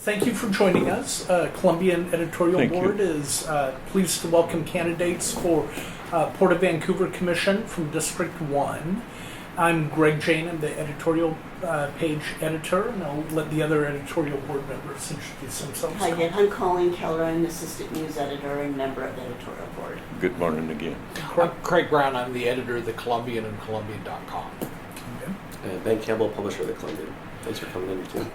Thank you for joining us. Columbian Editorial Thank Board you. is pleased to welcome candidates for Port of Vancouver Commission from District 1. I'm Greg Jane, I'm the editorial page editor, and I'll let the other editorial board members introduce themselves. Hi again, I'm Colleen Keller, I'm assistant news editor and member of the editorial board. Good morning again. I'm Craig Brown, I'm the editor of the Columbian and Columbian.com. Ben Campbell, publisher of the Columbian. Thanks for coming in too.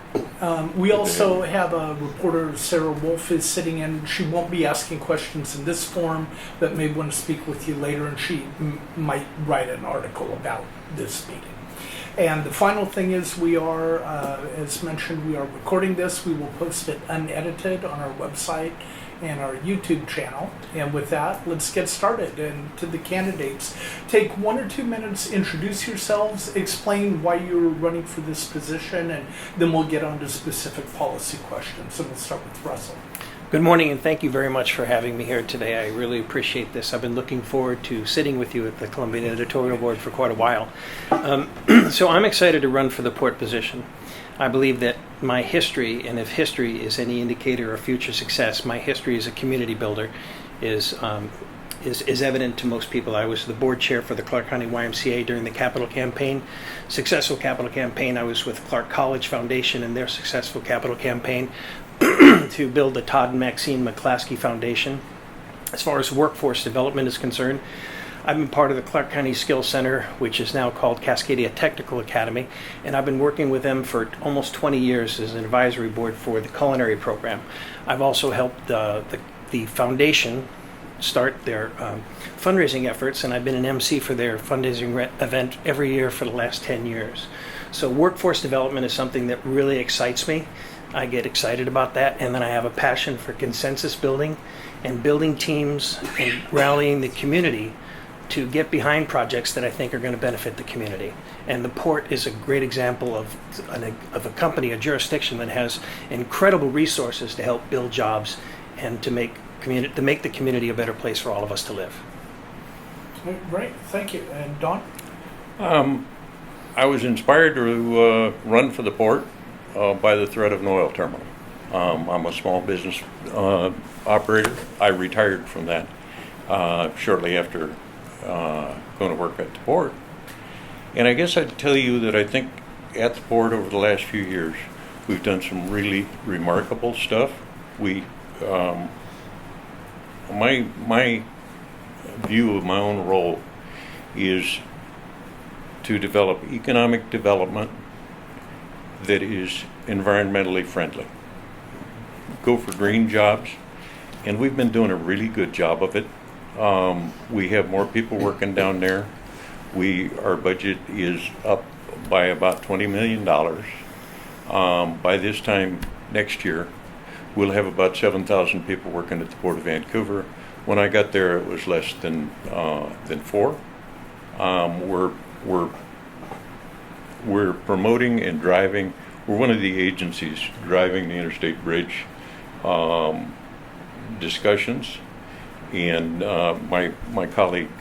We also have a reporter, Sarah Wolf, is sitting in. She won't be asking questions in this forum, but may want to speak with you later, and she might write an article about this meeting. And the final thing is we are, as mentioned, we are recording this. We will post it unedited on our website and our YouTube channel. And with that, let's get started. And to the candidates, take 1 or 2 minutes, introduce yourselves, explain why you're running for this position, and then we'll get on to specific policy questions. And we'll start with Russell. Good morning, and thank you very much for having me here today. I really appreciate this. I've been looking forward to sitting with you at the Columbian Editorial Board for quite a while. So I'm excited to run for the port position. I believe that my history, and if history is any indicator of future success, my history as a community builder is evident to most people. I was the board chair for the Clark County YMCA during the capital campaign, successful capital campaign. I was with Clark College Foundation and their successful capital campaign to build the Todd and Maxine McClaskey Foundation. As far as workforce development is concerned, I've been part of the Clark County Skills Center, which is now called Cascadia Technical Academy, and I've been working with them for almost 20 years as an advisory board for the culinary program. I've also helped the foundation start their fundraising efforts, and I've been an MC for their fundraising event every year for the last 10 years. So workforce development is something that really excites me. I get excited about that, and then I have a passion for consensus building and building teams and rallying the community to get behind projects that I think are going to benefit the community. And the port is a great example of a company, a jurisdiction that has incredible resources to help build jobs and to make the community a better place for all of us to live. Great, thank you. And Don? I was inspired to run for the port by the threat of an oil terminal. I'm a small business operator. I retired from that shortly after going to work at the port. And I guess I'd tell you that I think at the port over the last few years, we've done some really remarkable stuff. My view of my own role is to develop economic development that is environmentally friendly. Go for green jobs, and we've been doing a really good job of it. We have more people working down there. Our budget is up by about $20 million. By this time next year, we'll have about 7,000 people working at the Port of Vancouver. When I got there, it was less than 4. We're promoting and driving. We're one of the agencies driving the interstate bridge discussions. And my colleague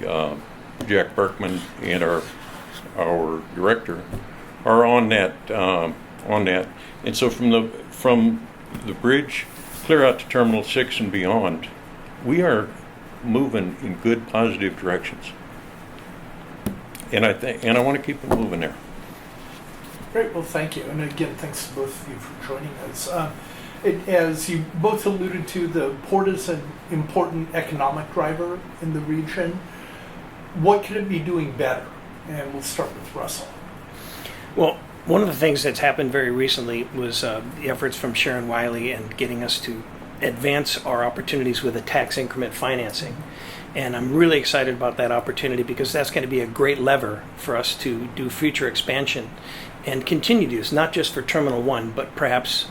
Jack Berkman and our director are on that. And so from the bridge clear out to Terminal 6 and beyond, we are moving in good, positive directions. And I want to keep it moving there. Great, well, thank you. And again, thanks to both of you for joining us. As you both alluded to, the port is an important economic driver in the region. What could it be doing better? And we'll start with Russell. Well, one of the things that's happened very recently was the efforts from Sharon Wiley and getting us to advance our opportunities with the tax increment financing. And I'm really excited about that opportunity because that's going to be a great lever for us to do future expansion and continue to use, not just for Terminal 1, but perhaps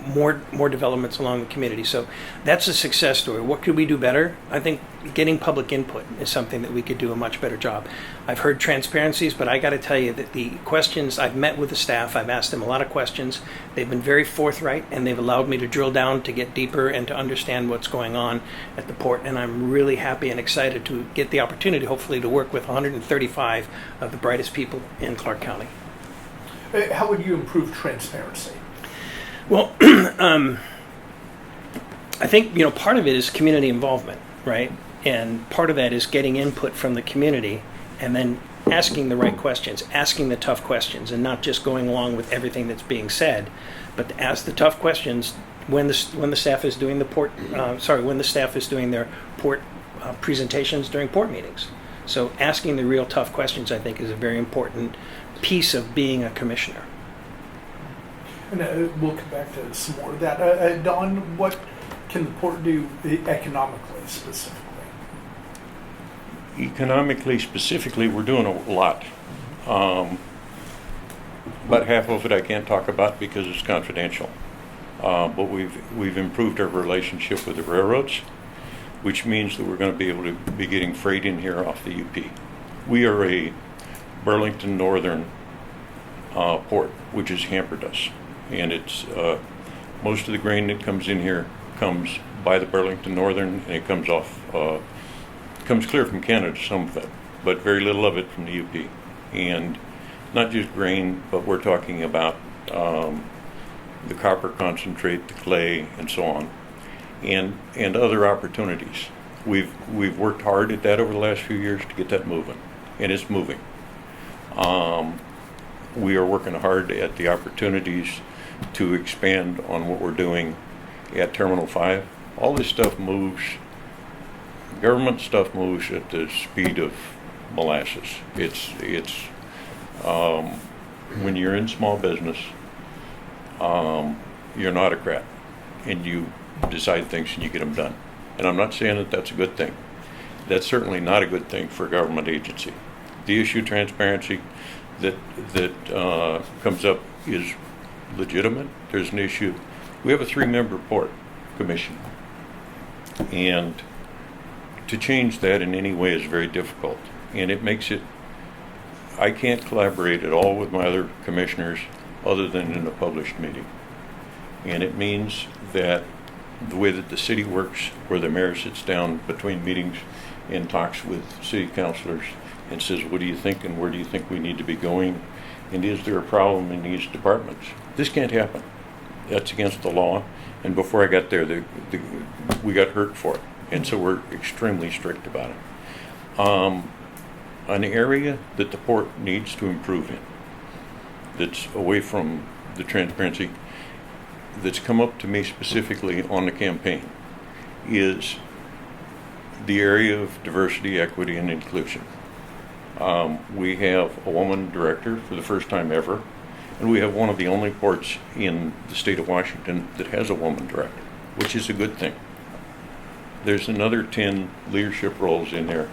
more developments along the community. So that's a success story. What could we do better? I think getting public input is something that we could do a much better job. I've heard transparencies, but I got to tell you that the questions, I've met with the staff, I've asked them a lot of questions. They've been very forthright, and they've allowed me to drill down to get deeper and to understand what's going on at the port. And I'm really happy and excited to get the opportunity, hopefully, to work with 135 of the brightest people in Clark County. How would you improve transparency? Well, I think, part of it is community involvement, right? And part of that is getting input from the community and then asking the right questions, asking the tough questions, and not just going along with everything that's being said, but to ask the tough questions when the staff is doing when the staff is doing their port presentations during port meetings. So asking the real tough questions, I think, is a very important piece of being a commissioner. And we'll come back to some more of that. Don, what can the port do economically, specifically? Economically, specifically, we're doing a lot. About half of it I can't talk about because it's confidential. But we've improved our relationship with the railroads, which means that we're going to be able to be getting freight in here off the UP. We are a Burlington Northern port, which has hampered us. And it's most of the grain that comes in here comes by the Burlington Northern, and it comes off, comes clear from Canada, some of it, but very little of it from the UP. And not just grain, but we're talking about the copper concentrate, the clay, and so on, and other opportunities. We've worked hard at that over the last few years to get that moving, and it's moving. We are working hard at the opportunities to expand on what we're doing at Terminal 5. All this stuff moves, government stuff moves at the speed of molasses. It's when you're in small business, you're an autocrat, and you decide things and you get them done. And I'm not saying that that's a good thing. That's certainly not a good thing for a government agency. The issue transparency that comes up is legitimate. There's an issue. We have a 3-member port commission, and to change that in any way is very difficult, and it makes it, I can't collaborate at all with my other commissioners other than in a published meeting. And it means that the way that the city works, where the mayor sits down between meetings and talks with city councilors and says, what do you think and where do you think we need to be going? And is there a problem in these departments? This can't happen. That's against the law. And before I got there, we got hurt for it. And so we're extremely strict about it. An area that the port needs to improve in, that's away from the transparency, that's come up to me specifically on the campaign, is the area of diversity, equity, and inclusion. We have a woman director for the first time ever, and we have one of the only ports in the state of Washington that has a woman director, which is a good thing. There's another 10 leadership roles in there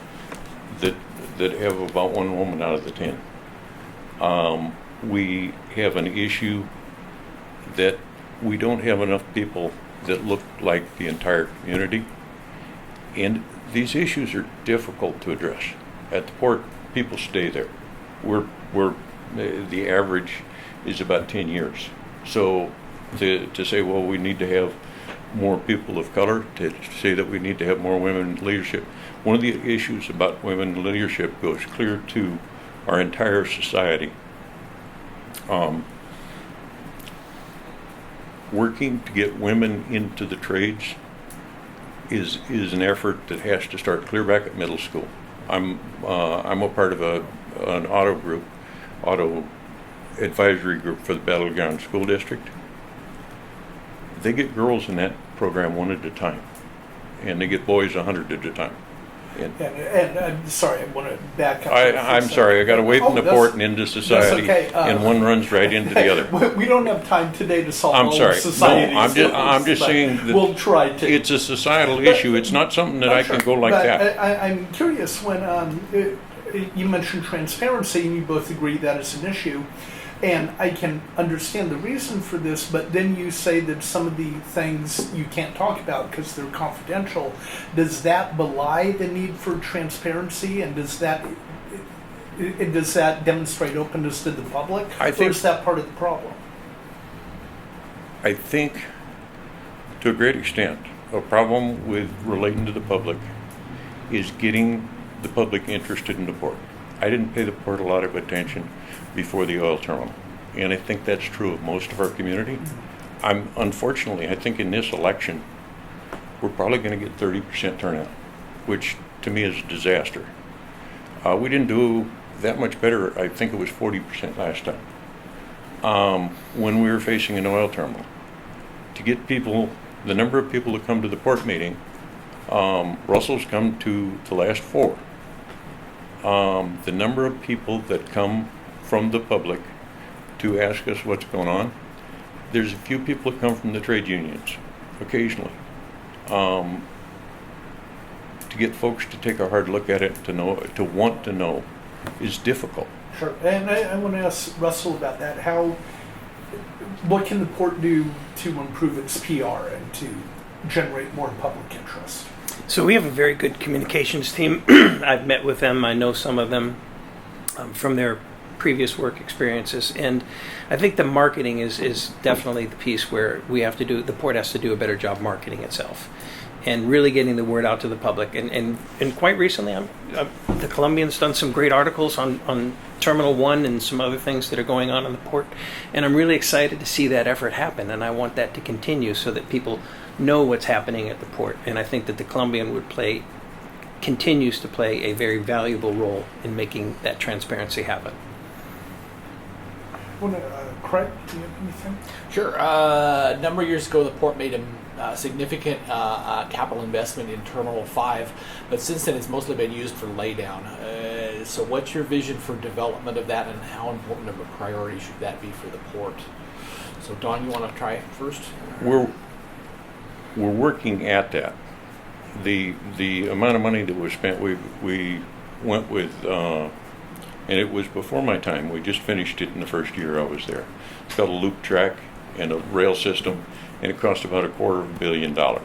that have about one woman out of the 10. We have an issue that we don't have enough people that look like the entire community, and these issues are difficult to address. At the port, people stay there. The average is about 10 years. So to say, well, we need to have more people of color, to say that we need to have more women in leadership. One of the issues about women in leadership goes clear to our entire society. Working to get women into the trades is an effort that has to start clear back at middle school. I'm a part of an auto advisory group for the Battleground School District. They get girls in that program one at a time, and they get boys 100 at a time. And I'm sorry, I want to back up. I'm sorry, I got away from the port and into society, that's okay. and one runs right into the other. We don't have time today to solve I'm all sorry. of society's No, I'm just but saying that we'll try to. it's a societal issue. It's not something that I can go like but that. I'm curious when you mentioned transparency, and you both agree that it's an issue. And I can understand the reason for this, but then you say that some of the things you can't talk about because they're confidential. Does that belie the need for transparency, and does that demonstrate openness to the public, or is that part of the problem? I think, to a great extent, a problem with relating to the public is getting the public interested in the port. I didn't pay the port a lot of attention before the oil terminal, and I think that's true of most of our community. Unfortunately, I think in this election, we're probably going to get 30% turnout, which to me is a disaster. We didn't do that much better. I think it was 40% last time when we were facing an oil terminal. To get people, the number of people that come to the port meeting, Russell's come to the last 4. The number of people that come from the public to ask us what's going on, there's a few people that come from the trade unions occasionally. To get folks to take a hard look at it, to want to know, is difficult. Sure. And I want to ask Russell about that. What can the port do to improve its PR and to generate more public interest? So we have a very good communications team. I've met with them. I know some of them from their previous work experiences, and I think the marketing is definitely the piece where the port has to do a better job marketing itself and really getting the word out to the public. And quite recently, the Columbian's done some great articles on Terminal 1 and some other things that are going on in the port, and I'm really excited to see that effort happen, and I want that to continue so that people know what's happening at the port. And I think that the Columbian continues to play a very valuable role in making that transparency happen. Craig, do you have anything? Sure. A number of years ago, the port made a significant capital investment in Terminal 5, but since then it's mostly been used for laydown. So what's your vision for development of that, and how important of a priority should that be for the port? So Don, you want to try first? We're working at that. The amount of money that was spent, we went with, and it was before my time. We just finished it in the first year I was there. It's got a loop track and a rail system, and it cost about $250 million. That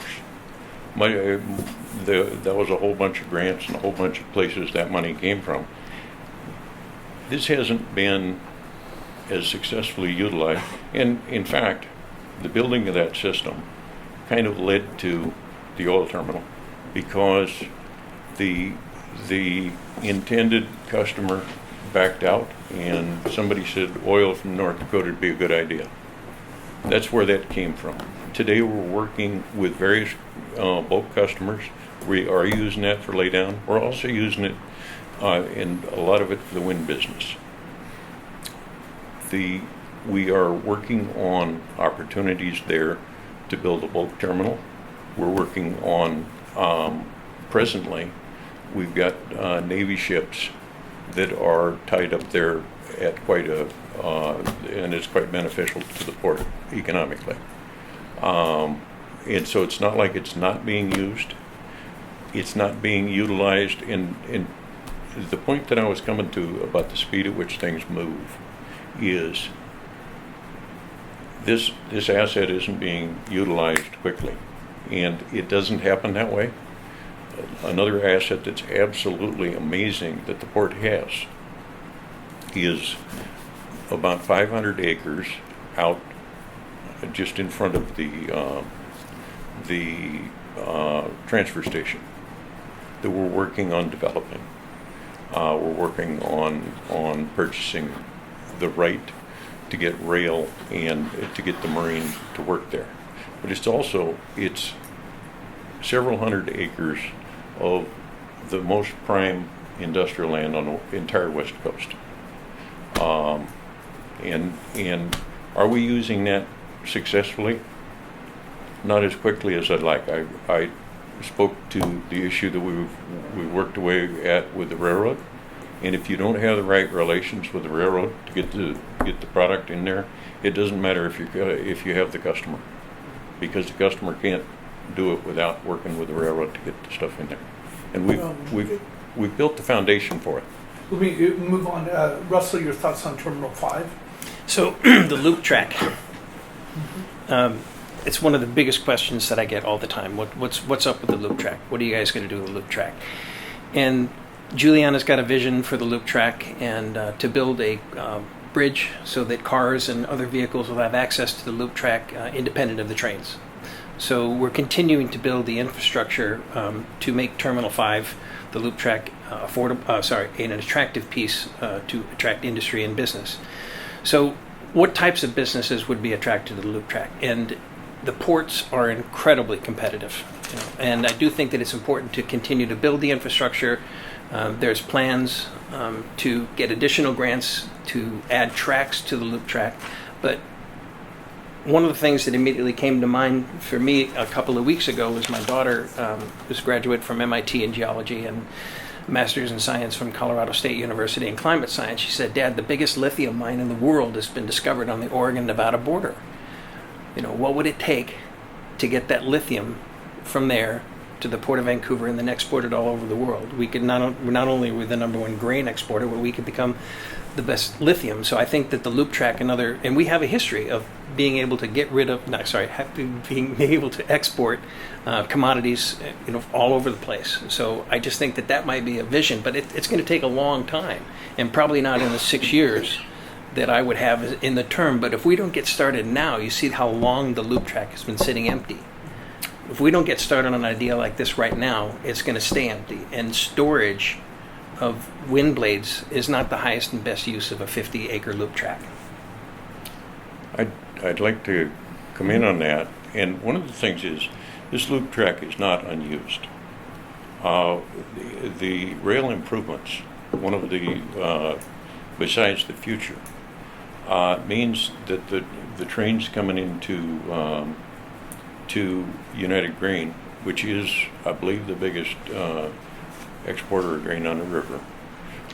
was a whole bunch of grants and a whole bunch of places that money came from. This hasn't been as successfully utilized, and in fact, the building of that system kind of led to the oil terminal, because the intended customer backed out, and somebody said oil from North Dakota would be a good idea. That's where that came from. Today we're working with various bulk customers. We are using that for laydown. We're also using it in a lot of it for the wind business. We are working on opportunities there to build a bulk terminal. We're working on, presently, we've got Navy ships that are tied up there at quite and it's quite beneficial to the port economically. And so it's not like it's not being used. It's not being utilized. And the point that I was coming to about the speed at which things move is this asset isn't being utilized quickly, and it doesn't happen that way. Another asset that's absolutely amazing that the port has is about 500 acres out just in front of the transfer station that we're working on developing. We're working on purchasing the right to get rail and to get the marine to work there. But it's several hundred acres of the most prime industrial land on the entire West Coast. And are we using that successfully? Not as quickly as I'd like. I spoke to the issue that we worked away at with the railroad, and if you don't have the right relations with the railroad to get the product in there, it doesn't matter if you have the customer, because the customer can't do it without working with the railroad to get the stuff in there. And we've built the foundation for it. Let me move on. Russell, your thoughts on Terminal 5? So the loop track. It's one of the biggest questions that I get all the time. What's up with the loop track? What are you guys going to do with the loop track? And Juliana's got a vision for the loop track and to build a bridge so that cars and other vehicles will have access to the loop track independent of the trains. So we're continuing to build the infrastructure to make Terminal 5, the loop track, an attractive piece to attract industry and business. So what types of businesses would be attracted to the loop track? And the ports are incredibly competitive. And I do think that it's important to continue to build the infrastructure. There's plans to get additional grants to add tracks to the loop track. But one of the things that immediately came to mind for me a couple of weeks ago was my daughter was a graduate from MIT in geology and master's in science from Colorado State University in climate science. She said, "Dad, the biggest lithium mine in the world has been discovered on the Oregon-Nevada border. What would it take to get that lithium from there to the Port of Vancouver and then export it all over the world? We could not only are we the number one grain exporter, but we could become the best lithium." So I think that the loop track and we have a history of being able to being able to export commodities, all over the place. So I just think that might be a vision, but it's going to take a long time, and probably not in the 6 years that I would have in the term. But if we don't get started now, you see how long the loop track has been sitting empty. If we don't get started on an idea like this right now, it's going to stay empty. And storage of wind blades is not the highest and best use of a 50-acre loop track. I'd like to come in on that. And one of the things is this loop track is not unused. The rail improvements, one of the, besides the future, means that the trains coming into to United Grain, which is, I believe, the biggest exporter of grain on the river,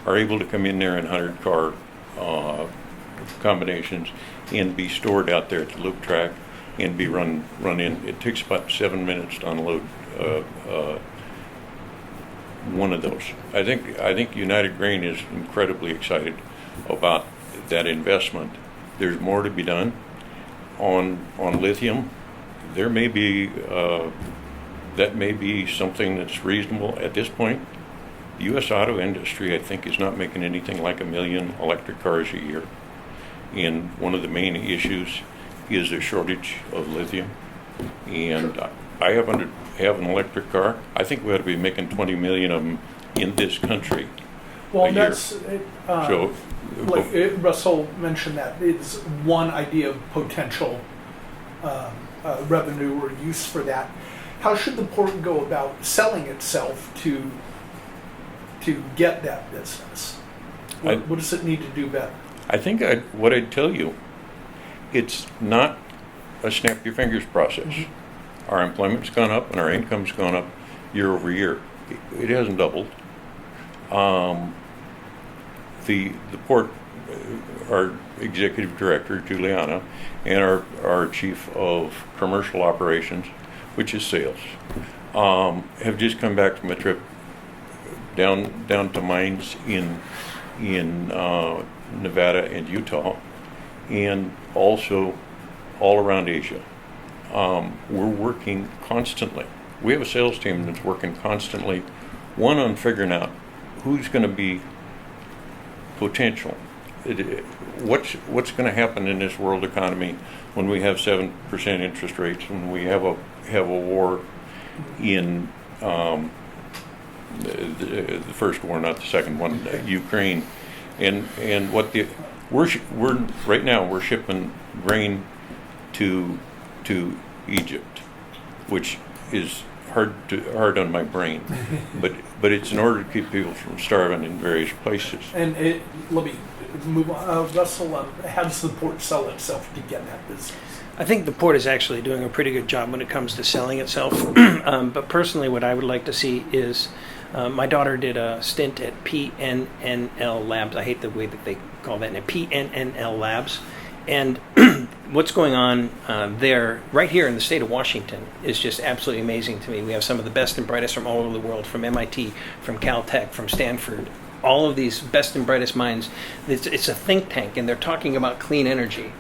are able to come in there in 100-car combinations and be stored out there at the loop track and be run in. It takes about 7 minutes to unload one of those. I think United Grain is incredibly excited about that investment. There's more to be done on lithium. There may be that may be something that's reasonable at this point. The U.S. auto industry, I think, is not making anything like 1 million electric cars a year. And one of the main issues is a shortage of lithium. And I happen to have an electric car. I think we ought to be making 20 million of them in this country Well, a year. that's So, Russell mentioned that it's one idea of potential revenue or use for that. How should the port go about selling itself to get that business? What does it need to do better? I think what I'd tell you, it's not a snap your fingers process. Mm-hmm. Our employment's gone up and our income's gone up year over year. It hasn't doubled. The port, our executive director, Juliana, and our chief of commercial operations, which is sales, have just come back from a trip down to mines in Nevada and Utah, and also all around Asia. We're working constantly. We have a sales team that's working constantly, one, on figuring out who's going to be potential. What's going to happen in this world economy when we have 7% interest rates, when we have a war in the first war, not the second one, Ukraine, and what we're right now we're shipping grain to Egypt, which is hard on my brain, but it's in order to keep people from starving in various places. And let me move on. Russell, how does the port sell itself to get that business? I think the port is actually doing a pretty good job when it comes to selling itself. But personally, what I would like to see is my daughter did a stint at PNNL Labs. I hate the way that they call that, PNNL Labs. And what's going on there, right here in the state of Washington, is just absolutely amazing to me. We have some of the best and brightest from all over the world, from MIT, from Caltech, from Stanford, all of these best and brightest minds. It's a think tank, and they're talking about clean energy.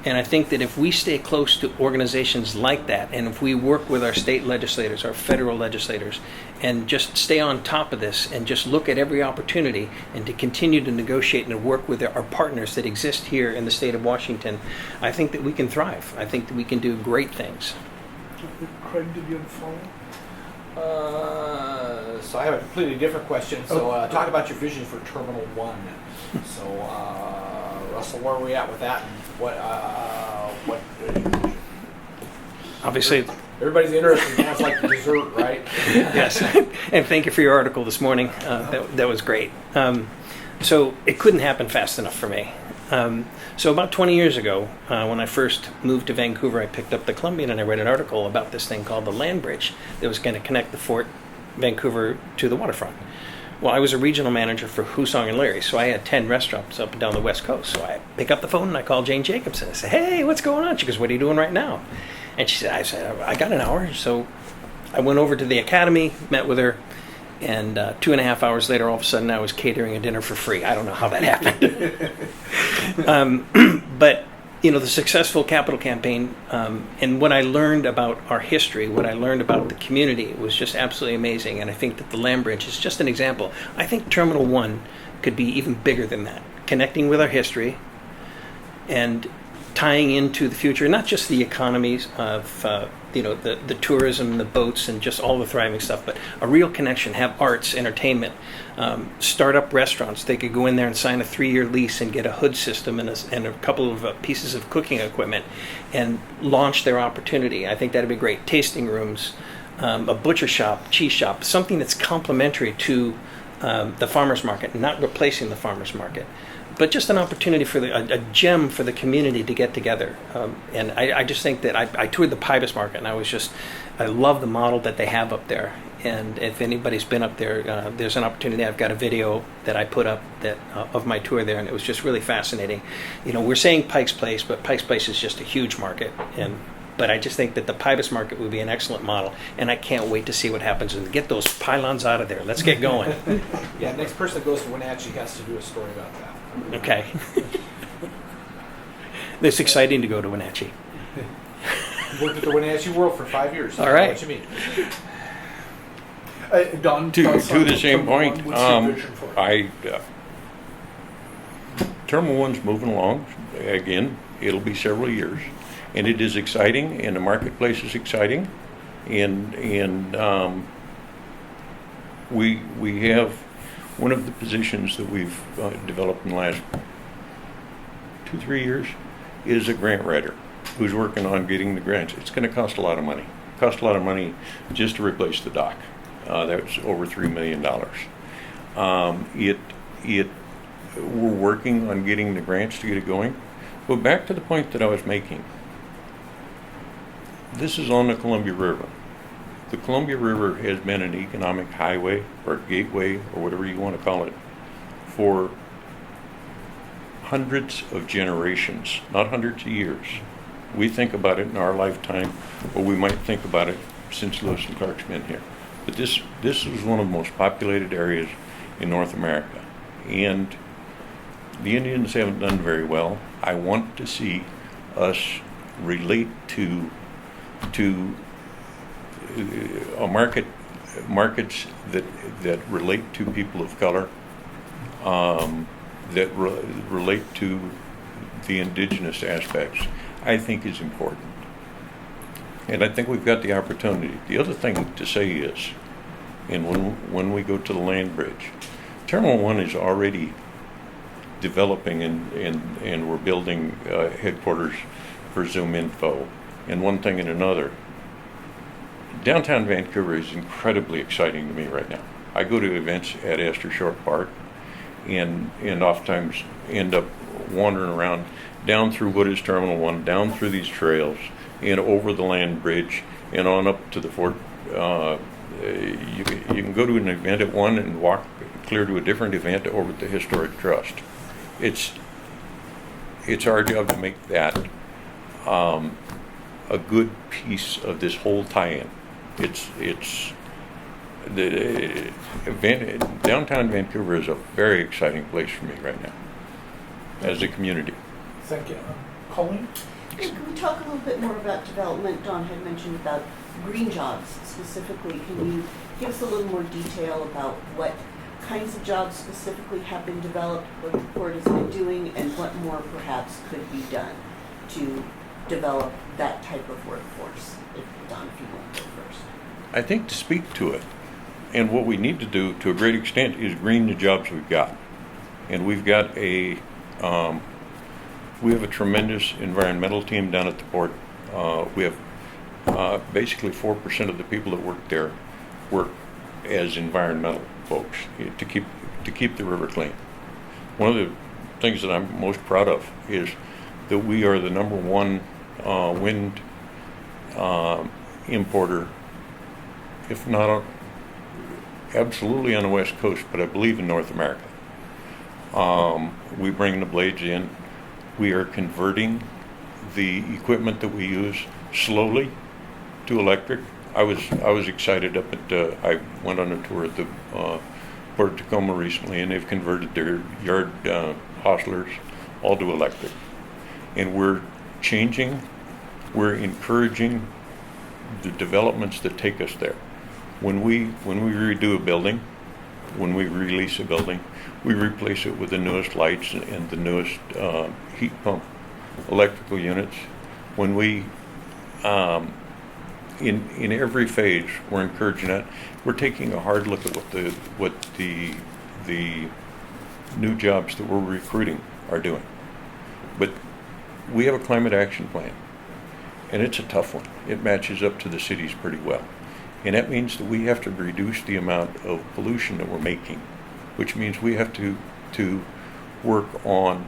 And I think that if we stay close to organizations like that, and if we work with our state legislators, our federal legislators, and just stay on top of this and just look at every opportunity and to continue to negotiate and work with our partners that exist here in the state of Washington, I think that we can thrive. I think that we can do great things. Craig, did you have a follow-up? So I have a completely different question. So talk about your vision for Terminal 1. So Russell, where are we at with that? What is your vision? Obviously, Everybody's interested in what's like the dessert, right? yes. And thank you for your article this morning. That was great. So it couldn't happen fast enough for me. So about 20 years ago, when I first moved to Vancouver, I picked up the Columbian and I read an article about this thing called the land bridge that was going to connect the Fort Vancouver to the waterfront. Well, I was a regional manager for Husong and Larry, so I had 10 restaurants up and down the West Coast. So I pick up the phone and I call Jane Jacobson. I say, hey, what's going on? She goes, what are you doing right now? And I said, I got an hour. So I went over to the academy, met with her, and 2.5 hours later, all of a sudden, I was catering a dinner for free. I don't know how that happened. But, the successful capital campaign, and what I learned about our history, what I learned about the community was just absolutely amazing. And I think that the land bridge is just an example. I think Terminal 1 could be even bigger than that, connecting with our history and tying into the future, not just the economies of the tourism, the boats, and just all the thriving stuff, but a real connection, have arts, entertainment, start up restaurants. They could go in there and sign a 3-year lease and get a hood system and a couple of pieces of cooking equipment and launch their opportunity. I think that'd be great. Tasting rooms, a butcher shop, cheese shop, something that's complementary to the farmer's market, not replacing the farmer's market, but just an opportunity for a gem for the community to get together. And I just think that I toured the Pybus market, and I love the model that they have up there. And if anybody's been up there, there's an opportunity. I've got a video that I put up of my tour there, and it was just really fascinating. We're saying Pike's Place, but Pike's Place is just a huge market. But I just think that the Pybus market would be an excellent model, and I can't wait to see what happens and get those pylons out of there. Let's get going. Yeah, next person that goes to Wenatchee has to do a story about that. Okay. It's exciting to go to Wenatchee. Worked at the Wenatchee World for 5 years. All right. What you mean? Don, To the same Terminal point, 1, what's your vision for it? Terminal 1's moving along. Again, it'll be several years. And it is exciting, and the marketplace is exciting. And we have one of the positions that we've developed in the last 2-3 years is a grant writer who's working on getting the grants. It's going to cost a lot of money. It costs a lot of money just to replace the dock. That's over $3 million. We're working on getting the grants to get it going. But back to the point that I was making. This is on the Columbia River. The Columbia River has been an economic highway or gateway or whatever you want to call it for hundreds of generations, not hundreds of years. We think about it in our lifetime, or we might think about it since Lewis and Clark's been here. But this is one of the most populated areas in North America. And the Indians haven't done very well. I want to see us relate to markets that relate to people of color, that relate to the indigenous aspects, I think is important. And I think we've got the opportunity. The other thing to say is, and when we go to the land bridge, Terminal 1 is already developing and we're building headquarters for Zoom Info, and one thing and another. Downtown Vancouver is incredibly exciting to me right now. I go to events at Astor Short Park and oftentimes end up wandering around down through what is Terminal 1, down through these trails, and over the land bridge, and on up to the fort. You can go to an event at one and walk clear to a different event over at the Historic Trust. It's our job to make that a good piece of this whole tie-in. Downtown Vancouver is a very exciting place for me right now as a community. Thank you. Colleen? Can we talk a little bit more about development? Don had mentioned about green jobs specifically. Can you give us a little more detail about what kinds of jobs specifically have been developed, what the port has been doing, and what more perhaps could be done to develop that type of workforce? Don, if you want to go first. I think to speak to it, and what we need to do to a great extent is green the jobs we've got. And we've got We have a tremendous environmental team down at the port. We have basically 4% of the people that work there work as environmental folks to keep the river clean. One of the things that I'm most proud of is that we are the number one wind importer, if not absolutely on the West Coast, but I believe in North America. We bring the blades in. We are converting the equipment that we use slowly to electric. I was excited up at I went on a tour at the Port of Tacoma recently, and they've converted their yard hostlers all to electric. And we're encouraging the developments that take us there. When we redo a building, when we release a building, we replace it with the newest lights and the newest heat pump electrical units. When we in every phase, we're encouraging that. We're taking a hard look at what the new jobs that we're recruiting are doing. But we have a climate action plan, and it's a tough one. It matches up to the cities pretty well. And that means that we have to reduce the amount of pollution that we're making, which means we have to work on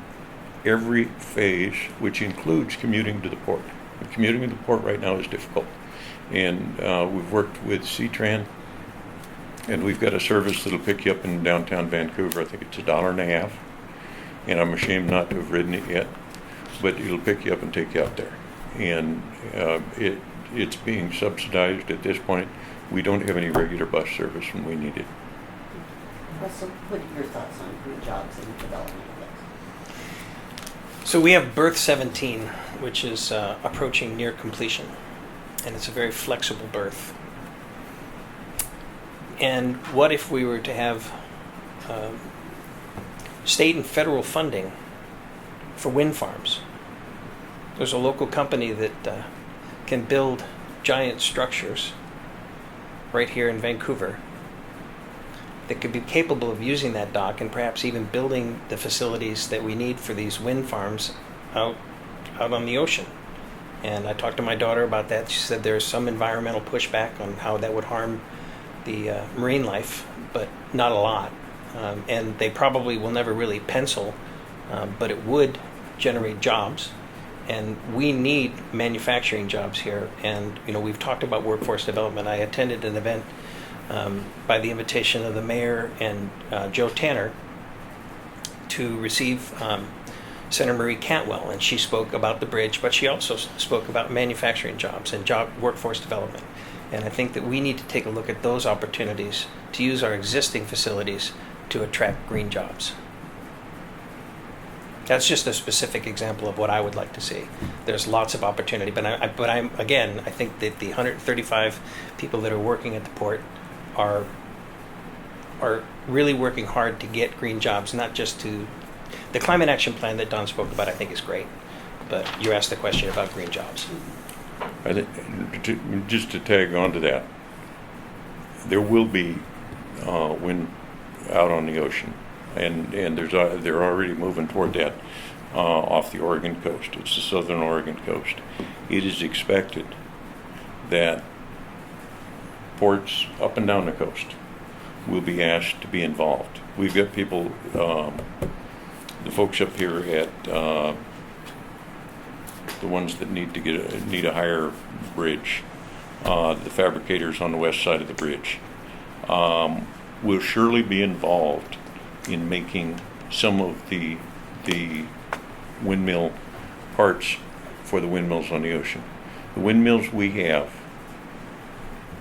every phase, which includes commuting to the port. And commuting to the port right now is difficult. And we've worked with C-Tran, and we've got a service that'll pick you up in downtown Vancouver. I think it's $1.50, and I'm ashamed not to have ridden it yet, but it'll pick you up and take you out there. And it's being subsidized at this point. We don't have any regular bus service when we need it. Russell, what are your thoughts on green jobs and development of those? So we have berth 17, which is approaching near completion, and it's a very flexible berth. And what if we were to have state and federal funding for wind farms? There's a local company that can build giant structures right here in Vancouver that could be capable of using that dock and perhaps even building the facilities that we need for these wind farms out on the ocean. And I talked to my daughter about that. She said there's some environmental pushback on how that would harm the marine life, but not a lot. And they probably will never really pencil, but it would generate jobs. And we need manufacturing jobs here. And we've talked about workforce development. I attended an event by the invitation of the mayor and Joe Tanner to receive Senator Marie Cantwell, and she spoke about the bridge, but she also spoke about manufacturing jobs and workforce development. And I think that we need to take a look at those opportunities to use our existing facilities to attract green jobs. That's just a specific example of what I would like to see. There's lots of opportunity, but I think that the 135 people that are working at the port are really working hard to get green jobs, not just to the climate action plan that Don spoke about. I think is great, but you asked the question about green jobs. I think, just to tag on to that, there will be wind out on the ocean, and they're already moving toward that off the Oregon coast. It's the southern Oregon coast. It is expected that ports up and down the coast will be asked to be involved. We've got people, the folks up here at the ones that need a higher bridge, the fabricators on the west side of the bridge, will surely be involved in making some of the windmill parts for the windmills on the ocean. The windmills we have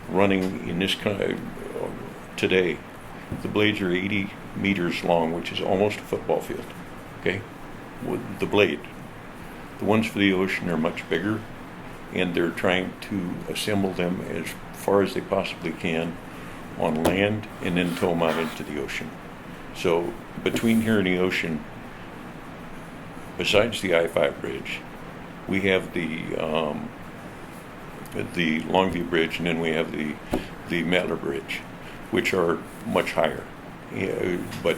running in this country today, the blades are 80 meters long, which is almost a football field. Okay, with the blade. The ones for the ocean are much bigger, and they're trying to assemble them as far as they possibly can on land and then tow them out into the ocean. So between here and the ocean, besides the I-5 bridge, we have the Longview Bridge, and then we have the Mettler Bridge, which are much higher. But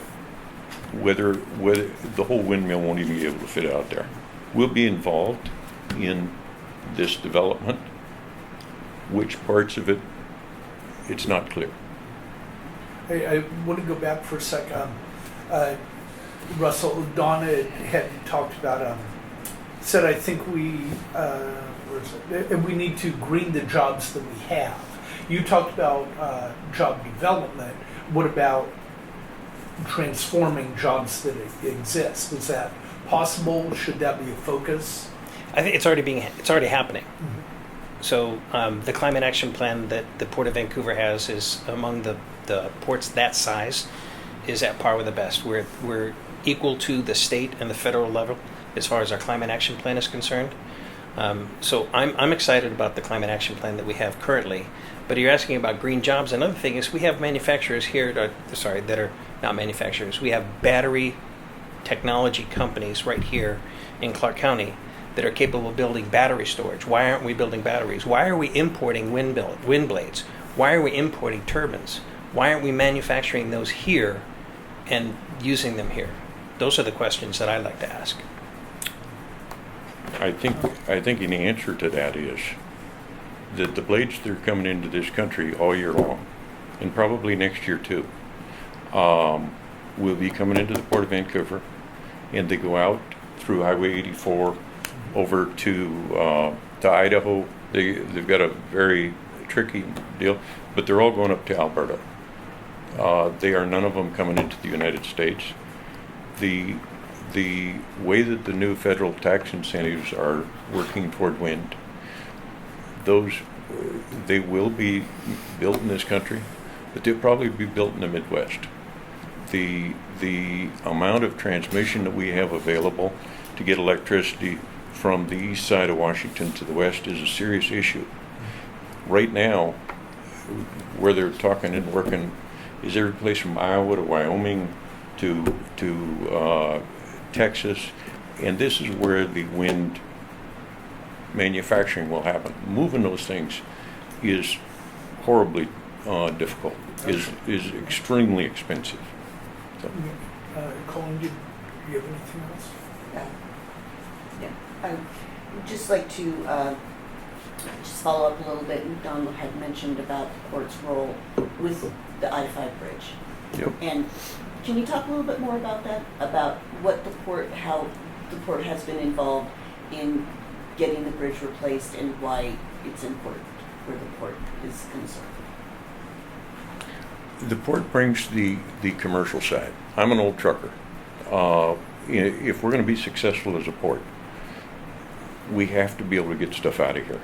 whether the whole windmill won't even be able to fit out there. will be involved in this development. Which parts of it, it's not clear. I want to go back for a second. Russell, Donna had talked about, said I think where is it? We need to green the jobs that we have. You talked about job development. What about transforming jobs that exist? Is that possible? Should that be a focus? I think it's already happening. So the climate action plan that the Port of Vancouver has is among the ports that size is at par with the best. We're equal to the state and the federal level as far as our climate action plan is concerned. So I'm excited about the climate action plan that we have currently. But you're asking about green jobs. Another thing is we have manufacturers here that are not manufacturers. We have battery technology companies right here in Clark County that are capable of building battery storage. Why aren't we building batteries? Why are we importing wind blades? Why are we importing turbines? Why aren't we manufacturing those here and using them here? Those are the questions that I like to ask. I think an answer to that is that the blades that are coming into this country all year long, and probably next year too, will be coming into the Port of Vancouver, and they go out through Highway 84 over to Idaho. They've got a very tricky deal, but they're all going up to Alberta. They are none of them coming into the United States. The way that the new federal tax incentives are working toward wind, they will be built in this country, but they'll probably be built in the Midwest. The amount of transmission that we have available to get electricity from the east side of Washington to the west is a serious issue. Right now, where they're talking and working is every place from Iowa to Wyoming to Texas, and this is where the wind manufacturing will happen. Moving those things is horribly difficult, is extremely expensive. So. Colin, do you have anything else? Yeah. I would just like to just follow up a little bit. Don had mentioned about the port's role with the I-5 bridge. Yep. And can you talk a little bit more about that? About what how the port has been involved in getting the bridge replaced and why it's important where the port is concerned? The port brings the commercial side. I'm an old trucker. If we're going to be successful as a port, we have to be able to get stuff out of here.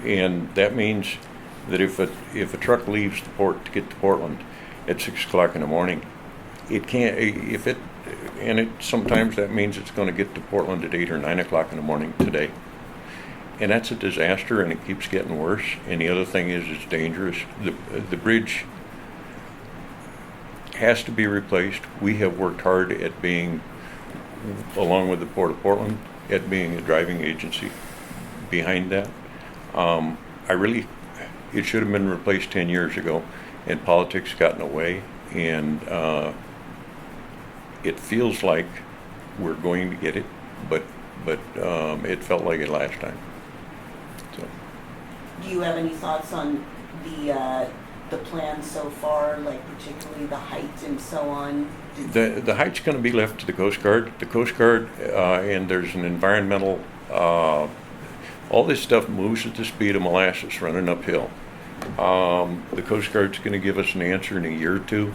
And that means that if a truck leaves the port to get to Portland at 6 o'clock in the morning, it can't, sometimes that means it's going to get to Portland at 8 or 9 o'clock in the morning today. And that's a disaster, and it keeps getting worse. And the other thing is it's dangerous. The bridge has to be replaced. We have worked hard at being, along with the Port of Portland, at being a driving agency behind that. It should have been replaced 10 years ago, and politics got in the way, and it feels like we're going to get it, but it felt like it last time. So. Do you have any thoughts on the plan so far, like particularly the height and so on? The height's going to be left to the Coast Guard. The Coast Guard, and there's an environmental, all this stuff moves at the speed of molasses running uphill. The Coast Guard's going to give us an answer in a year or two.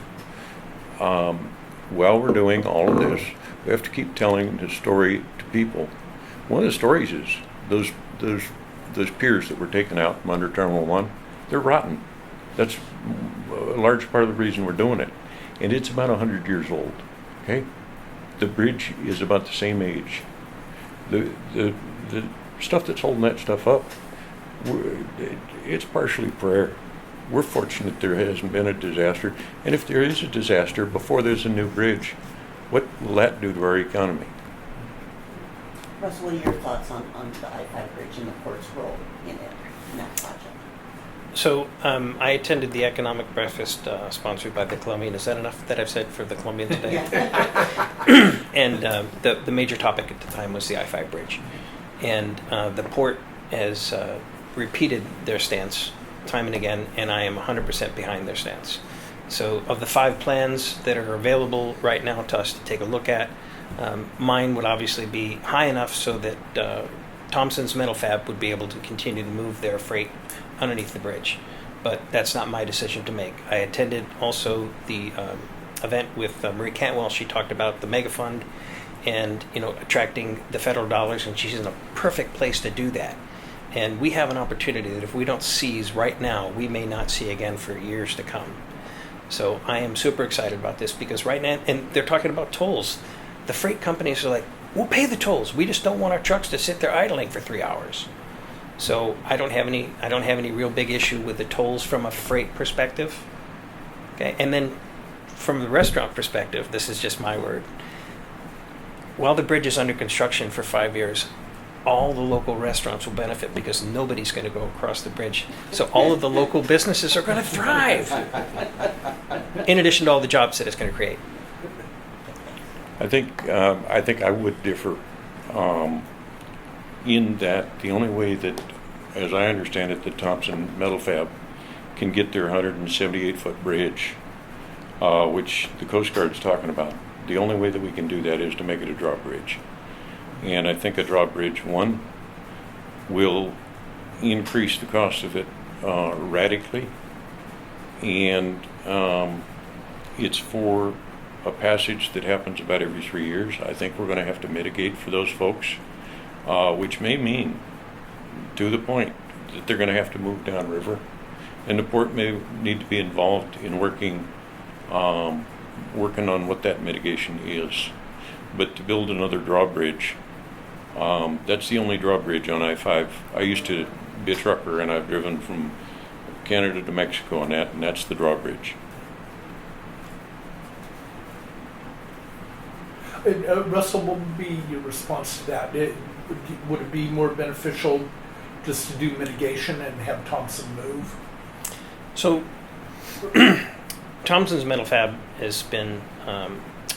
While we're doing all of this, we have to keep telling the story to people. One of the stories is those piers that were taken out from under Terminal 1, they're rotten. That's a large part of the reason we're doing it. And it's about 100 years old, okay? The bridge is about the same age. The stuff that's holding that stuff up, it's partially prayer. We're fortunate there hasn't been a disaster. And if there is a disaster before there's a new bridge, what will that do to our economy? Russell, what are your thoughts on the I-5 bridge and the port's role in that project? I attended the economic breakfast sponsored by the Columbian. Is that enough that I've said for the Columbian today? And the major topic at the time was the I-5 bridge. And the port has repeated their stance time and again, and I am 100% behind their stance. So of the 5 plans that are available right now to us to take a look at, mine would obviously be high enough so that Thompson's Metal Fab would be able to continue to move their freight underneath the bridge. But that's not my decision to make. I attended also the event with Marie Cantwell. She talked about the mega fund and attracting the federal dollars, and she's in a perfect place to do that. And we have an opportunity that if we don't seize right now, we may not see again for years to come. So I am super excited about this because right now, and they're talking about tolls. The freight companies are like, we'll pay the tolls. We just don't want our trucks to sit there idling for 3 hours. So I don't have any real big issue with the tolls from a freight perspective. Okay, and then from the restaurant perspective, this is just my word. While the bridge is under construction for 5 years, all the local restaurants will benefit because nobody's going to go across the bridge. So all of the local businesses are going to thrive, in addition to all the jobs that it's going to create. I think I would differ in that the only way that, as I understand it, that Thompson Metal Fab can get their 178-foot bridge, which the Coast Guard's talking about, the only way that we can do that is to make it a drawbridge. And I think a drawbridge, one, will increase the cost of it radically, and it's for a passage that happens about every 3 years. I think we're going to have to mitigate for those folks, which may mean, to the point, that they're going to have to move downriver, and the port may need to be involved in working on what that mitigation is. But to build another drawbridge, that's the only drawbridge on I-5. I used to be a trucker, and I've driven from Canada to Mexico on that, and that's the drawbridge. Russell, what would be your response to that? Would it be more beneficial just to do mitigation and have Thompson move? So Thompson's Metal Fab has been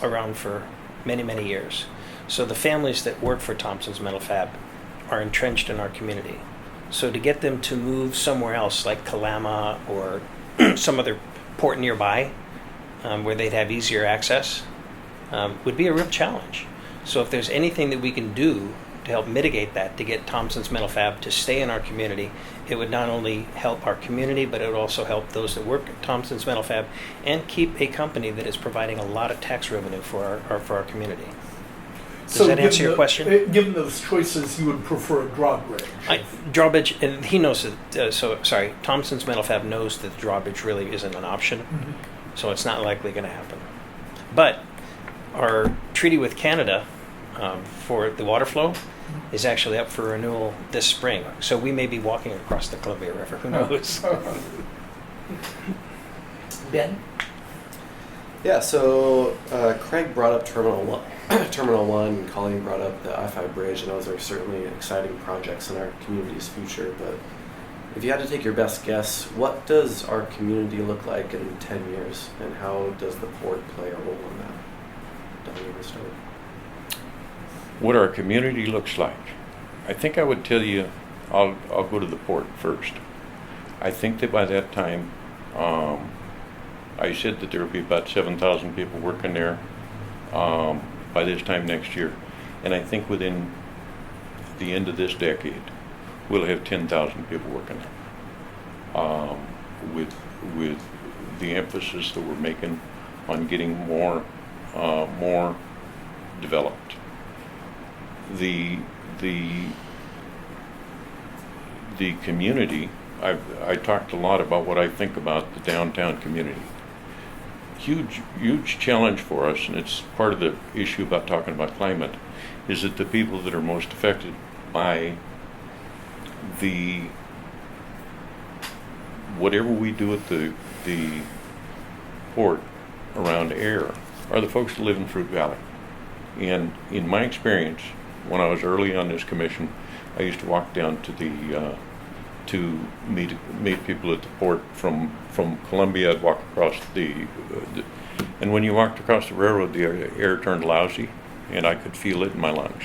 around for many, many years. So the families that work for Thompson's Metal Fab are entrenched in our community. So to get them to move somewhere else, like Kalama or some other port nearby, where they'd have easier access, would be a real challenge. So if there's anything that we can do to help mitigate that, to get Thompson's Metal Fab to stay in our community, it would not only help our community, but it would also help those that work at Thompson's Metal Fab and keep a company that is providing a lot of tax revenue for our community. Does that answer your question? Given those choices, you would prefer a drawbridge? Drawbridge, and he knows that, Thompson's Metal Fab knows that drawbridge really isn't an option, so it's not likely going to happen. But our treaty with Canada for the water flow is actually up for renewal this spring. So we may be walking across the Columbia River. Who knows? Ben? Yeah, so Craig brought up Terminal 1, and Colleen brought up the I-5 bridge, and those are certainly exciting projects in our community's future. But if you had to take your best guess, what does our community look like in 10 years, and how does the port play a role in that? Don, you want to start? What our community looks like, I think I would tell you, I'll go to the port first. I think that by that time, I said that there will be about 7,000 people working there by this time next year. And I think within the end of this decade, we'll have 10,000 people working there. With the emphasis that we're making on getting more developed. The community, I talked a lot about what I think about the downtown community. Huge challenge for us, and it's part of the issue about talking about climate, is that the people that are most affected by the whatever we do at the port around air are the folks that live in Fruit Valley. And in my experience, when I was early on this commission, I used to walk down to to meet people at the port from Columbia. I'd walk across and when you walked across the railroad, the air turned lousy, and I could feel it in my lungs.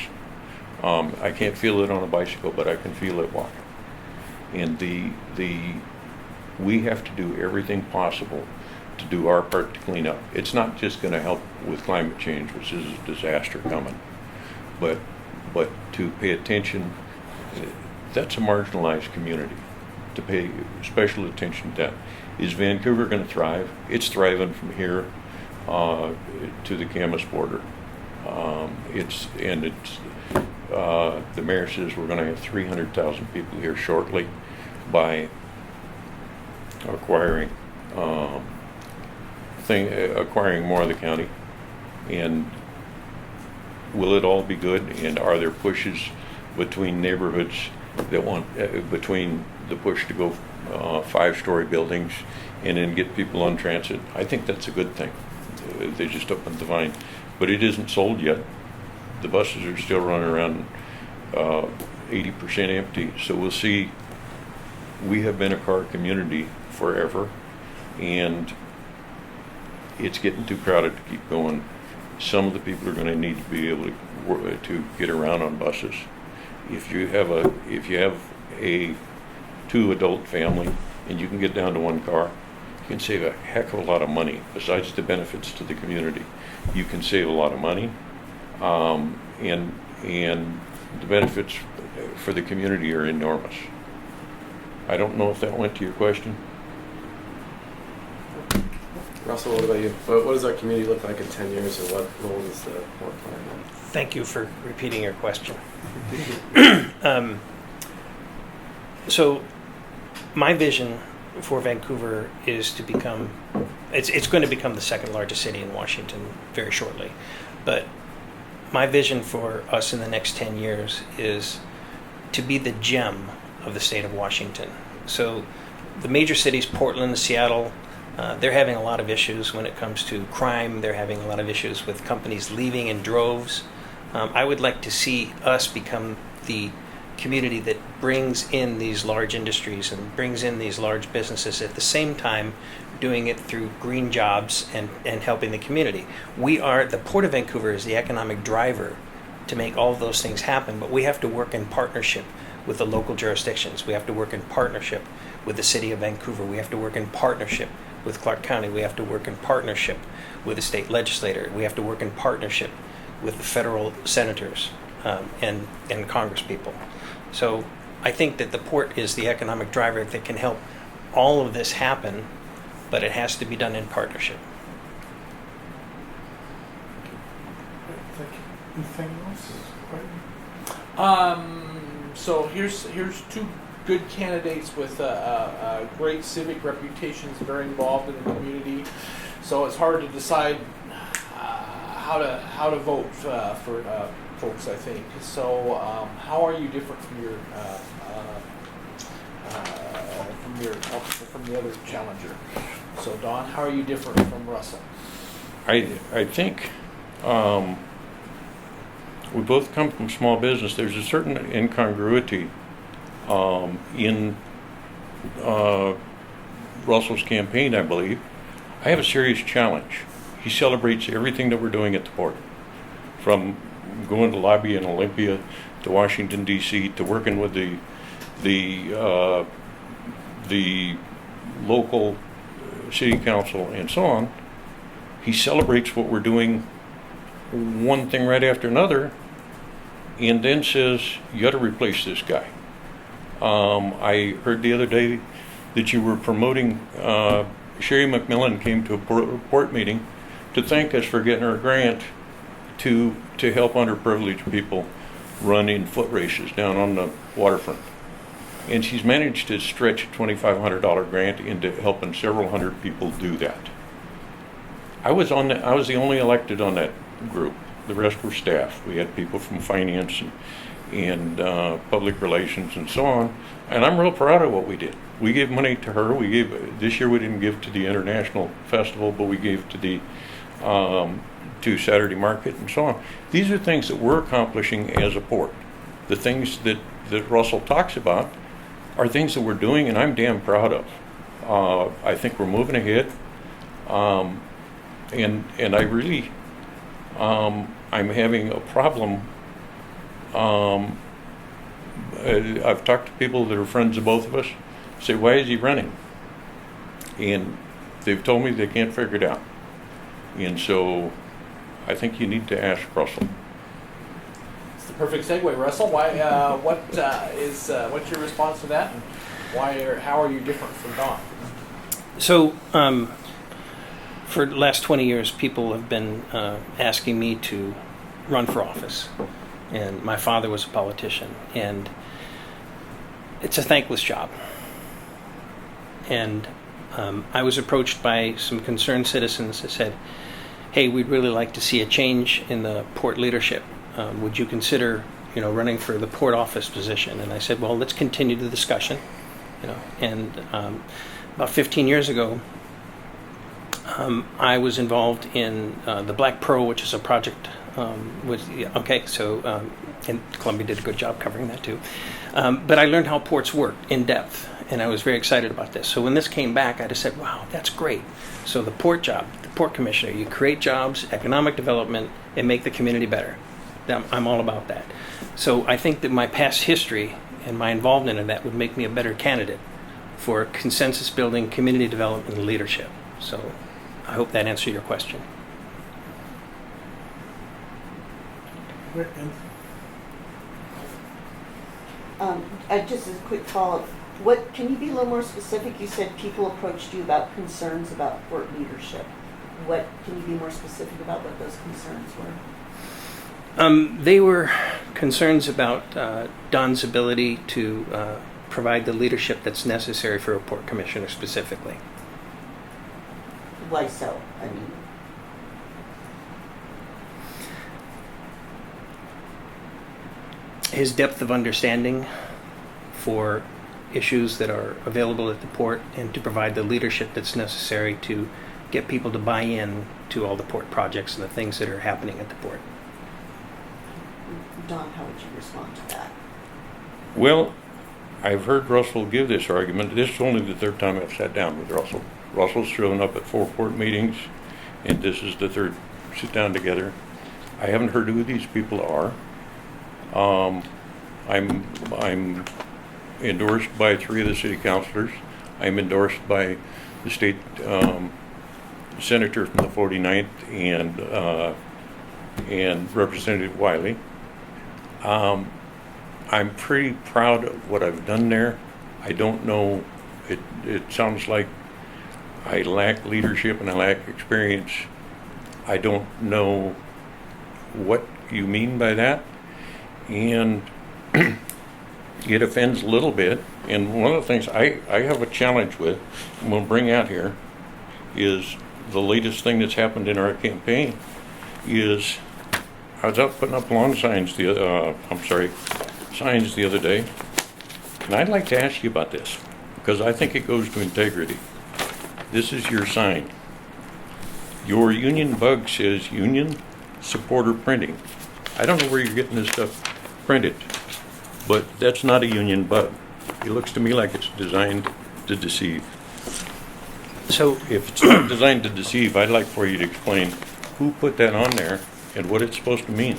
I can't feel it on a bicycle, but I can feel it walking. And we have to do everything possible to do our part to clean up. It's not just going to help with climate change, which is a disaster coming, but to pay attention. That's a marginalized community. To pay special attention to that. Is Vancouver going to thrive? It's thriving from here to the Camas border. The mayor says we're going to have 300,000 people here shortly by acquiring more of the county. And will it all be good? And are there pushes between neighborhoods that want between the push to go 5-story buildings and then get people on transit? I think that's a good thing. They just opened the Vine, but it isn't sold yet. The buses are still running around 80% empty. So we'll see. We have been a car community forever, and it's getting too crowded to keep going. Some of the people are going to need to be able to get around on buses. If you have a 2-adult family and you can get down to 1 car, you can save a heck of a lot of money. Besides the benefits to the community, you can save a lot of money, and the benefits for the community are enormous. I don't know if that went to your question. Russell, what about you? What does our community look like in 10 years, and what role does the port play in that? Thank you for repeating your question. So my vision for Vancouver is to become, it's going to become the 2nd largest city in Washington very shortly. But my vision for us in the next 10 years is to be the gem of the state of Washington. So the major cities, Portland, Seattle, they're having a lot of issues when it comes to crime. They're having a lot of issues with companies leaving in droves. I would like to see us become the community that brings in these large industries and brings in these large businesses, at the same time doing it through green jobs and helping the community. The Port of Vancouver is the economic driver to make all of those things happen, but we have to work in partnership with the local jurisdictions. We have to work in partnership with the city of Vancouver. We have to work in partnership with Clark County. We have to work in partnership with the state legislator. We have to work in partnership with the federal senators and Congress people. So I think that the port is the economic driver that can help all of this happen, but it has to be done in partnership. Thank you. Anything else? So here's 2 good candidates with great civic reputations, very involved in the community. So it's hard to decide how to vote for folks, I think. So how are you different from the other challenger? So Don, how are you different from Russell? I think we both come from small business. There's a certain incongruity in Russell's campaign, I believe. I have a serious challenge. He celebrates everything that we're doing at the port, from going to lobby in Olympia to Washington, D.C., to working with the local city council and so on. He celebrates what we're doing, one thing right after another, and then says, you got to replace this guy. I heard the other day that you were promoting, Sherry McMillan came to a port meeting to thank us for getting her a grant to help underprivileged people run in foot races down on the waterfront. And she's managed to stretch a $2,500 grant into helping several hundred people do that. I was the only elected on that group. The rest were staff. We had people from finance and public relations and so on. And I'm real proud of what we did. We gave money to her. This year we didn't give to the International Festival, but we gave to the to Saturday Market and so on. These are things that we're accomplishing as a port. The things that Russell talks about, are things that we're doing, and I'm damn proud of. I think we're moving ahead, and I really, I'm having a problem. I've talked to people that are friends of both of us, say, why is he running? And they've told me they can't figure it out. And so I think you need to ask Russell. It's the perfect segue, Russell. Why? What's your response to that? And how are you different from Don? So, for the last 20 years, people have been asking me to run for office. And my father was a politician. And it's a thankless job. And I was approached by some concerned citizens that said, hey, we'd really like to see a change in the port leadership. Would you consider, running for the port office position? And I said, well, let's continue the discussion. And about 15 years ago, I was involved in the Black Pearl, which is a project. And Columbia did a good job covering that too. But I learned how ports work in depth, and I was very excited about this. So when this came back, I just said, wow, that's great. So the port job, the port commissioner, you create jobs, economic development, and make the community better. I'm all about that. So I think that my past history and my involvement in that would make me a better candidate for consensus building, community development, and leadership. So I hope that answered your question. Just as a quick follow-up, can you be a little more specific? You said people approached you about concerns about port leadership. Can you be more specific about what those concerns were? They were concerns about Don's ability to provide the leadership that's necessary for a port commissioner specifically. Why so? I mean, his depth of understanding for issues that are available at the port and to provide the leadership that's necessary to get people to buy in to all the port projects and the things that are happening at the port. Don, how would you respond to that? Well, I've heard Russell give this argument. This is only the third time I've sat down with Russell. Russell's shown up at 4 port meetings, and this is the third sit down together. I haven't heard who these people are. I'm endorsed by 3 of the city councilors. I'm endorsed by the state senator from the 49th and Representative Wiley. I'm pretty proud of what I've done there. I don't know, it sounds like I lack leadership and I lack experience. I don't know what you mean by that. And it offends a little bit. And one of the things I have a challenge with, and we'll bring out here, is the latest thing that's happened in our campaign is I was out putting up lawn signs signs the other day, and I'd like to ask you about this because I think it goes to integrity. This is your sign. Your union bug says Union Supporter Printing. I don't know where you're getting this stuff printed, but that's not a union bug. It looks to me like it's designed to deceive. So If it's not designed to deceive, I'd like for you to explain who put that on there and what it's supposed to mean.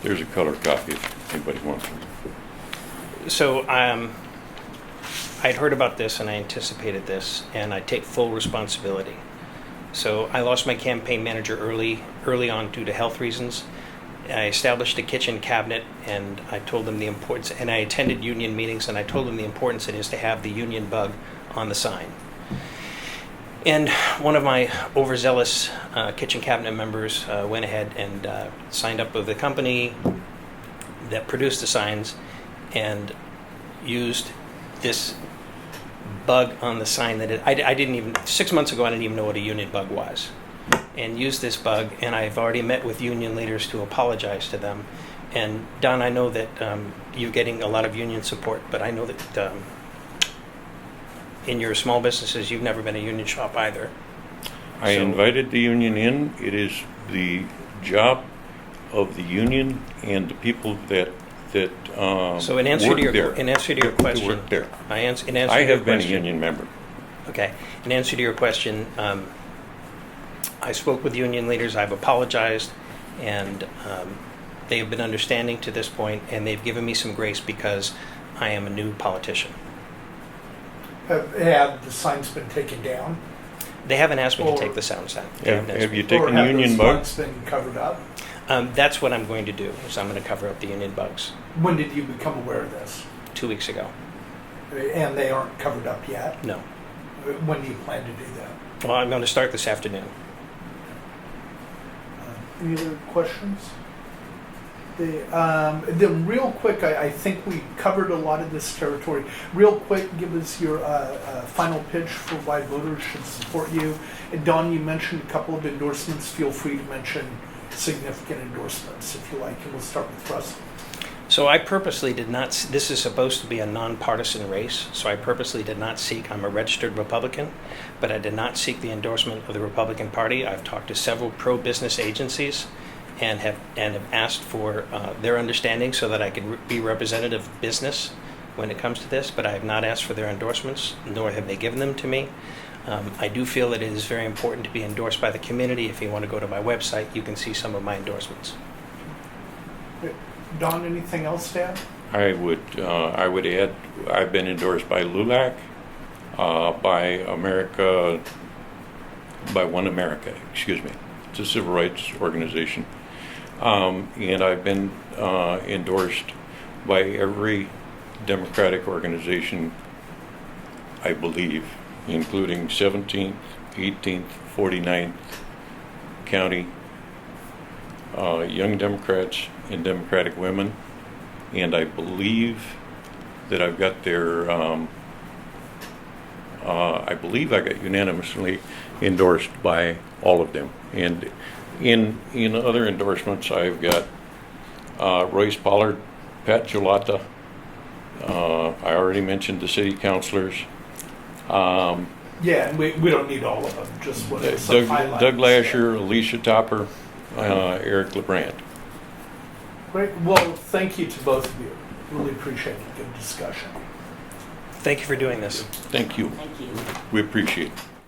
There's a color copy if anybody wants one. So I'd heard about this and I anticipated this, and I take full responsibility. So I lost my campaign manager early on due to health reasons. I established a kitchen cabinet, and I told them the importance, and I attended union meetings, and I told them the importance it is to have the union bug on the sign. And one of my overzealous kitchen cabinet members went ahead and signed up with the company that produced the signs and used this bug on the sign that I didn't even, 6 months ago, I didn't even know what a union bug was. And used this bug, and I've already met with union leaders to apologize to them. And Don, I know that you're getting a lot of union support, but I know that in your small businesses, you've never been a union shop either. I invited the union in. It is the job of the union and the people that that So in answer to work your there. in answer to your That question, work there. in answer to I your have been a question- union member. Okay. In answer to your question, I spoke with union leaders. I've apologized, and they have been understanding to this point, and they've given me some grace because I am a new politician. Have the signs been taken down? They haven't asked me Or- to take the sounds down. They haven't asked Have me. you Or taken have union those bugs? signs been covered up? That's what I'm going to do. Is I'm going to cover up the union bugs. When did you become aware of this? 2 weeks ago. And they aren't covered up yet? No. When do you plan to do that? Well, I'm going to start this afternoon. Any other questions? Then real quick, I think we covered a lot of this territory. Real quick, give us your final pitch for why voters should support you. And Don, you mentioned a couple of endorsements. Feel free to mention significant endorsements if you like, and we'll start with Russell. So I purposely did not, this is supposed to be a nonpartisan race, so I purposely did not seek, I'm a registered Republican, but I did not seek the endorsement of the Republican Party. I've talked to several pro-business agencies and have asked for their understanding so that I could be representative of business when it comes to this, but I have not asked for their endorsements, nor have they given them to me. I do feel that it is very important to be endorsed by the community. If you want to go to my website, you can see some of my endorsements. Don, anything else to add? I would add, I've been endorsed by LULAC, by One America, excuse me. It's a civil rights organization. And I've been endorsed by every Democratic organization, I believe, including 17th, 18th, 49th County, Young Democrats and Democratic Women, and I believe that I've got their, I believe I got unanimously endorsed by all of them. And in other endorsements, I've got Royce Pollard, Pat Gelata, I already mentioned the city councilors, Yeah, and we don't need all of them, just what are some Doug highlights. Lasher, Alicia Topper, Eric LeBrand. Great. Well, thank you to both of you. Really appreciate the good discussion. Thank you for doing this. Thank you. Thank you. We appreciate it.